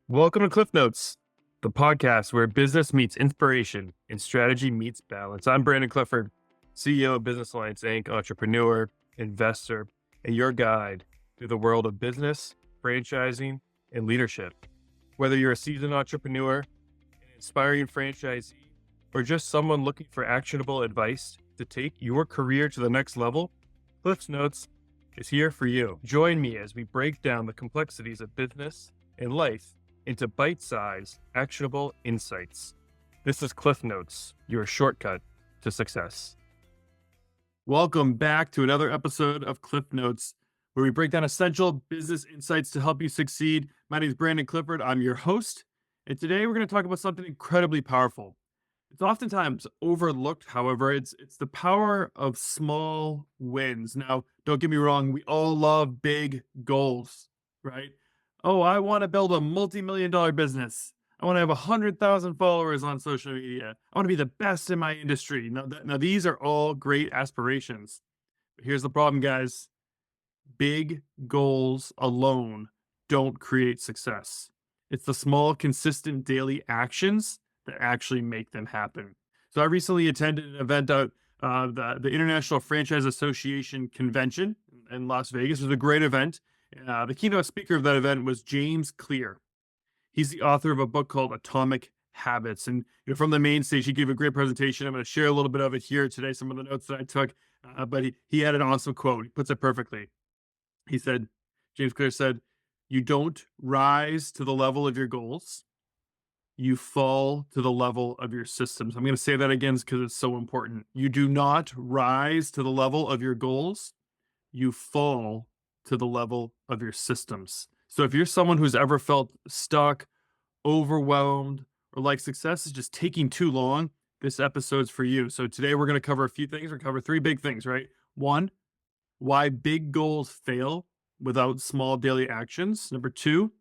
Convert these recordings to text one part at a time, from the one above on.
Welcome to Cliff Notes, the podcast where business meets inspiration and strategy meets balance. I'm Brandon Clifford, CEO of Business Alliance Inc., entrepreneur, investor, and your guide through the world of business, franchising, and leadership. Whether you're a seasoned entrepreneur, an inspiring franchisee, or just someone looking for actionable advice to take your career to the next level, Cliff Notes is here for you. Join me as we break down the complexities of business and life into bite-sized, actionable insights. This is Cliff Notes, your shortcut to success. Welcome back to another episode of Cliff Notes, where we break down essential business insights to help you succeed. My name is Brandon Clifford. I'm your host, and today we're going to talk about something incredibly powerful. It's oftentimes overlooked, however, it's the power of small wins. Now, don't get me wrong, we all love big goals, right? Oh, I want to build a multi-million-dollar business. I want to have 100,000 followers on social media. I want to be the best in my industry. Now, these are all great aspirations. But here's the problem, guys. Big goals alone don't create success. It's the small, consistent daily actions that actually make them happen. So I recently attended an event at the International Franchise Association convention in Las Vegas. It was a great event. The keynote speaker of that event was James Clear. He's the author of a book called Atomic Habits. And from the main stage, he gave a great presentation. I'm going to share a little bit of it here today, some of the notes that I took. But he had an awesome quote. He puts it perfectly. He said, James Clear said, "You don't rise to the level of your goals. You fall to the level of your systems." I'm going to say that again because it's so important. You do not rise to the level of your goals. You fall to the level of your systems. So if you're someone who's ever felt stuck, overwhelmed, or like success is just taking too long, this episode's for you. So today we're going to cover a few things. We're going to cover three big things, right? One, why big goals fail without small daily actions. Number two,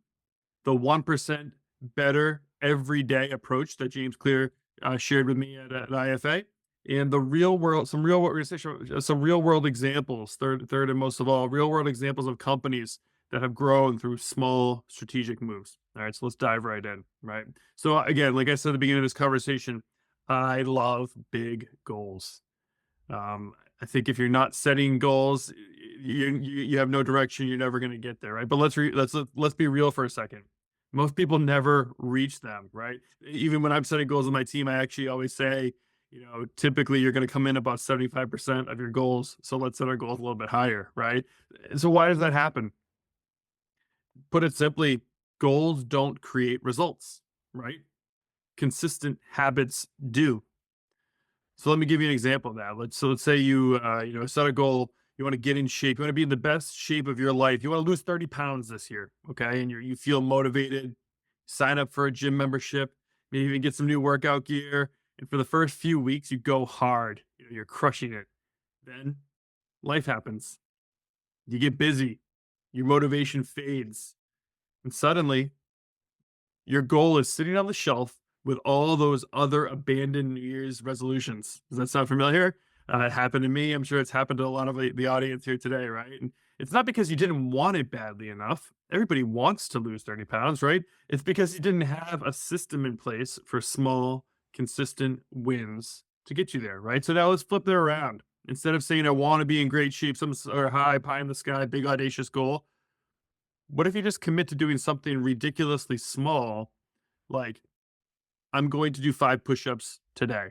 the 1% better everyday approach that James Clear shared with me at IFA. And the real world, some real world, some real world examples. Third, and most of all, real world examples of companies that have grown through small strategic moves. All right, so let's dive right in. Right. So again, like I said at the beginning of this conversation, I love big goals. I think if you're not setting goals, you have no direction. You're never going to get there, right? But let's be real for a second. Most people never reach them, right? Even when I'm setting goals with my team, I actually always say, typically you're going to come in about 75% of your goals. So let's set our goals a little bit higher, right? So why does that happen? Put it simply, goals don't create results, right? Consistent habits do. So let me give you an example of that. Let's say you set a goal. You want to get in shape. You want to be in the best shape of your life. You want to lose 30 pounds this year, okay? And you feel motivated. Sign up for a gym membership. Maybe even get some new workout gear. And for the first few weeks, you go hard. You're crushing it. Then life happens. You get busy. Your motivation fades, and suddenly your goal is sitting on the shelf with all those other abandoned New Year's resolutions. Does that sound familiar? It happened to me. I'm sure it's happened to a lot of the audience here today, right? And it's not because you didn't want it badly enough. Everybody wants to lose 30 pounds, right? It's because you didn't have a system in place for small, consistent wins to get you there, right? So now let's flip it around. Instead of saying, I want to be in great shape, some or high, pie in the sky, big, audacious goal, what if you just commit to doing something ridiculously small, like I'm going to do 5 push-ups today.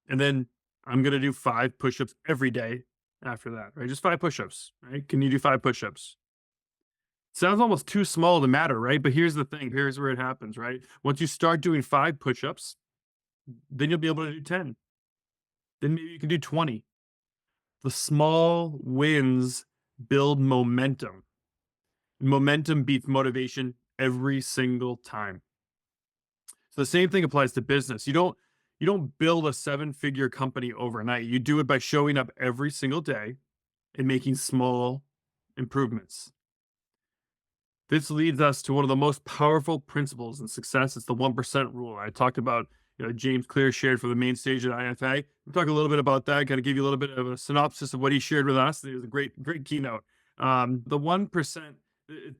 And then I'm going to do 5 push-ups every day after that, right? Just 5 push-ups, right? Can you do 5 push-ups? Sounds almost too small to matter, right? But here's the thing. Here's where it happens, right? Once you start doing 5 push-ups, then you'll be able to do 10. Then maybe you can do 20. The small wins build momentum. Momentum beats motivation every single time. So the same thing applies to business. You don't build a 7-figure company overnight. You do it by showing up every single day and making small improvements. This leads us to one of the most powerful principles in success. It's the 1% rule. I talked about, James Clear shared for the main stage at IFA. We'll talk a little bit about that, kind of give you a little bit of a synopsis of what he shared with us. It was a great keynote. The 1%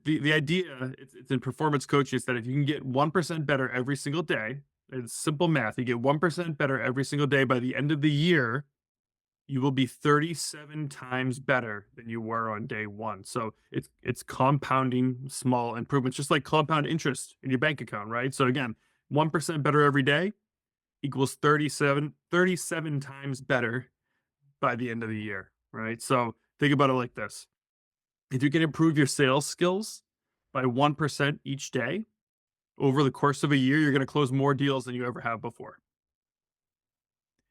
The idea, it's in performance coaching, is that if you can get 1% better every single day, it's simple math. You get 1% better every single day by the end of the year, you will be 37 times better than you were on day one. So it's compounding small improvements, just like compound interest in your bank account, right? So again, 1% better every day equals 37 times better by the end of the year, right? So think about it like this. If you can improve your sales skills by 1% each day over the course of a year, you're going to close more deals than you ever have before.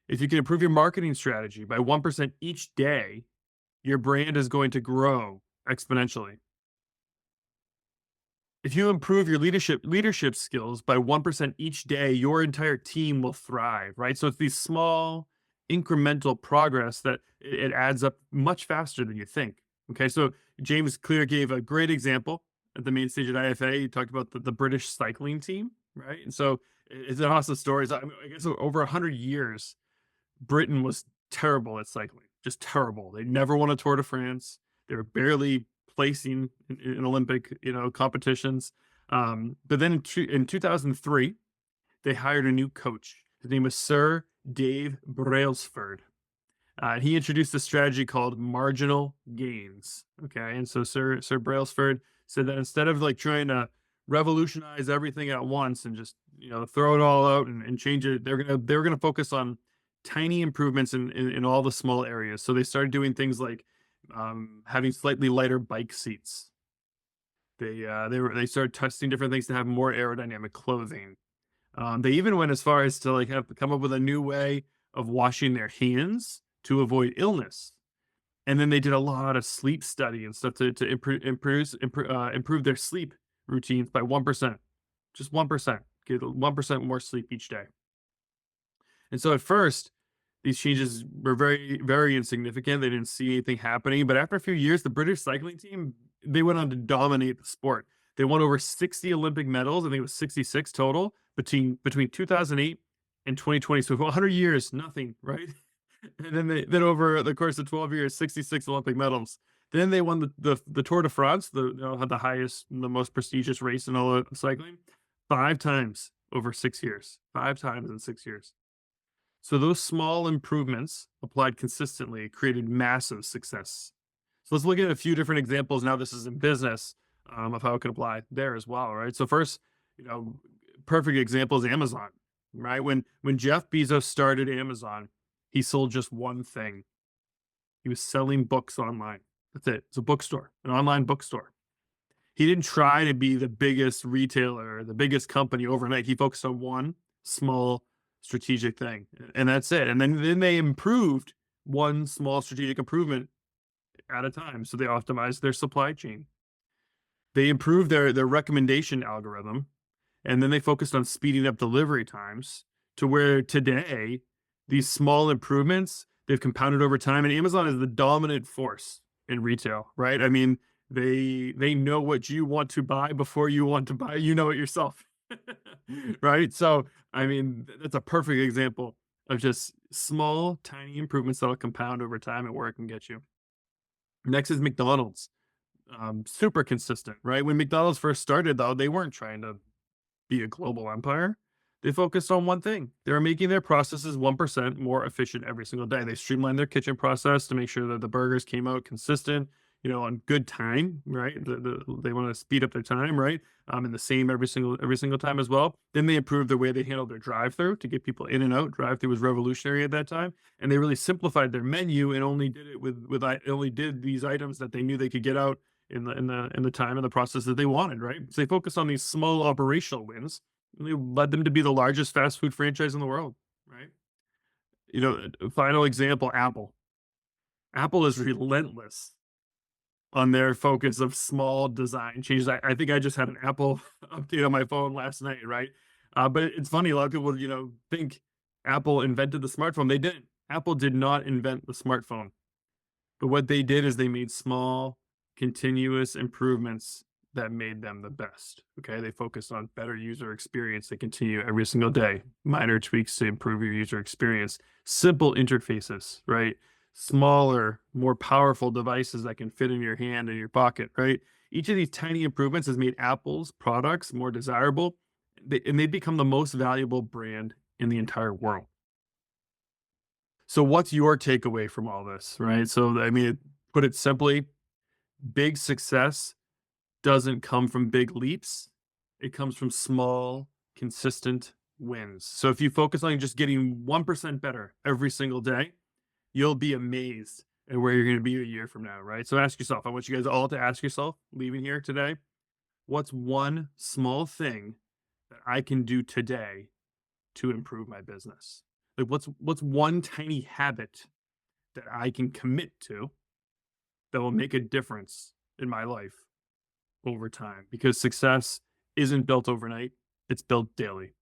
If you can improve your marketing strategy by 1% each day, your brand is going to grow exponentially. If you improve your leadership skills by 1% each day, your entire team will thrive, right? So it's these small incremental progress that it adds up much faster than you think. Okay, so James Clear gave a great example at the main stage at IFA. He talked about the British cycling team, right? And so it's an awesome story. I guess over 100 years, Britain was terrible at cycling, just terrible. They never won a Tour de France. They were barely placing in Olympic, competitions. But then in 2003, they hired a new coach. His name was Sir Dave Brailsford. He introduced a strategy called marginal gains. Okay, and so Sir Brailsford said that instead of like trying to revolutionize everything at once and just throw it all out and change it, they were gonna focus on tiny improvements in all the small areas. So they started doing things like having slightly lighter bike seats. They started testing different things to have more aerodynamic clothing. They even went as far as to like have come up with a new way of washing their hands to avoid illness. And then they did a lot of sleep study and stuff to improve their sleep routines by 1%, just 1%, get 1% more sleep each day. And so at first, these changes were very, very insignificant. They didn't see anything happening. But after a few years, the British cycling team, they went on to dominate the sport. They won over 60 Olympic medals. I think it was 66 total between 2008 and 2020. So for 100 years, nothing, right? And then over the course of 12 years, 66 Olympic medals. Then they won the Tour de France, the highest, the most prestigious race in all of cycling, 5 times over 6 years. 5 times in 6 years. So those small improvements applied consistently created massive success. So let's look at a few different examples. Now this is in business, of how it can apply there as well, right? So first, perfect example is Amazon, right? When Jeff Bezos started Amazon, he sold just one thing. He was selling books online. That's it. It's a bookstore, an online bookstore. He didn't try to be the biggest retailer, the biggest company overnight. He focused on one small strategic thing, and that's it. And then they improved one small strategic improvement at a time. So they optimized their supply chain. They improved their recommendation algorithm, and then they focused on speeding up delivery times to where today these small improvements they've compounded over time. And Amazon is the dominant force in retail, right? I mean, they know what you want to buy before you want to buy. You know it yourself, right? So I mean, that's a perfect example of just small, tiny improvements that'll compound over time and where it can get you. Next is McDonald's. Super consistent, right? When McDonald's first started, though, they weren't trying to be a global empire. They focused on one thing. They were making their processes 1% more efficient every single day. They streamlined their kitchen process to make sure that the burgers came out consistent, on good time, right? They want to speed up their time, right? And the same every single time as well. Then they improved the way they handled their drive-through to get people in and out. Drive-through was revolutionary at that time, and they really simplified their menu and only did it only did these items that they knew they could get out in the time and the process that they wanted, right? So they focused on these small operational wins, and they led them to be the largest fast food franchise in the world, right? Final example, Apple. Apple is relentless on their focus of small design changes. I think I just had an Apple update on my phone last night, right? But it's funny, a lot of people, think Apple invented the smartphone. They didn't. Apple did not invent the smartphone. But what they did is they made small, continuous improvements that made them the best. Okay. They focused on better user experience. They continue every single day, minor tweaks to improve your user experience, simple interfaces, right? smaller, more powerful devices that can fit in your hand and your pocket, right? Each of these tiny improvements has made Apple's products more desirable, and they become the most valuable brand in the entire world. So, what's your takeaway from all this, right? So, I mean, put it simply, big success doesn't come from big leaps. It comes from small, consistent wins. So if you focus on just getting 1% better every single day, you'll be amazed at where you're going to be a year from now, right? So ask yourself, I want you guys all to ask yourself, leaving here today, what's one small thing that I can do today to improve my business? Like what's one tiny habit that I can commit to that will make a difference in my life over time, because success isn't built overnight, it's built daily.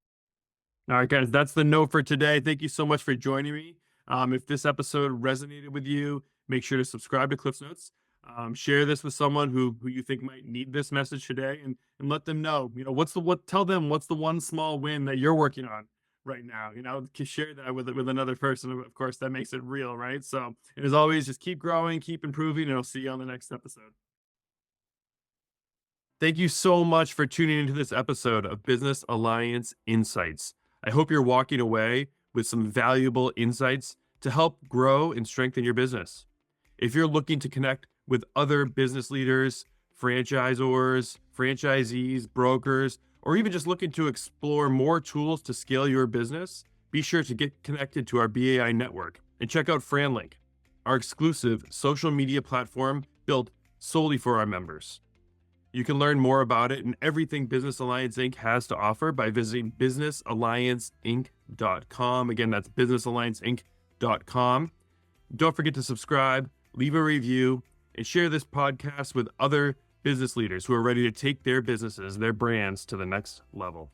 All right, guys, that's the note for today. Thank you so much for joining me. If this episode resonated with you, make sure to subscribe to Cliff's Notes. Share this with someone who you think might need this message today, and let them know, tell them what's the one small win that you're working on right now. Share that with another person. Of course, that makes it real, right? So, and as always, just keep growing, keep improving, and I'll see you on the next episode. Thank you so much for tuning into this episode of Business Alliance Insights. I hope you're walking away with some valuable insights to help grow and strengthen your business. If you're looking to connect with other business leaders, franchisors, franchisees, brokers, or even just looking to explore more tools to scale your business, be sure to get connected to our BAI network and check out FranLink, our exclusive social media platform built solely for our members. You can learn more about it and everything Business Alliance Inc. has to offer by visiting businessallianceinc.com. Again, that's businessallianceinc.com. Don't forget to subscribe, leave a review, and share this podcast with other business leaders who are ready to take their businesses, their brands to the next level.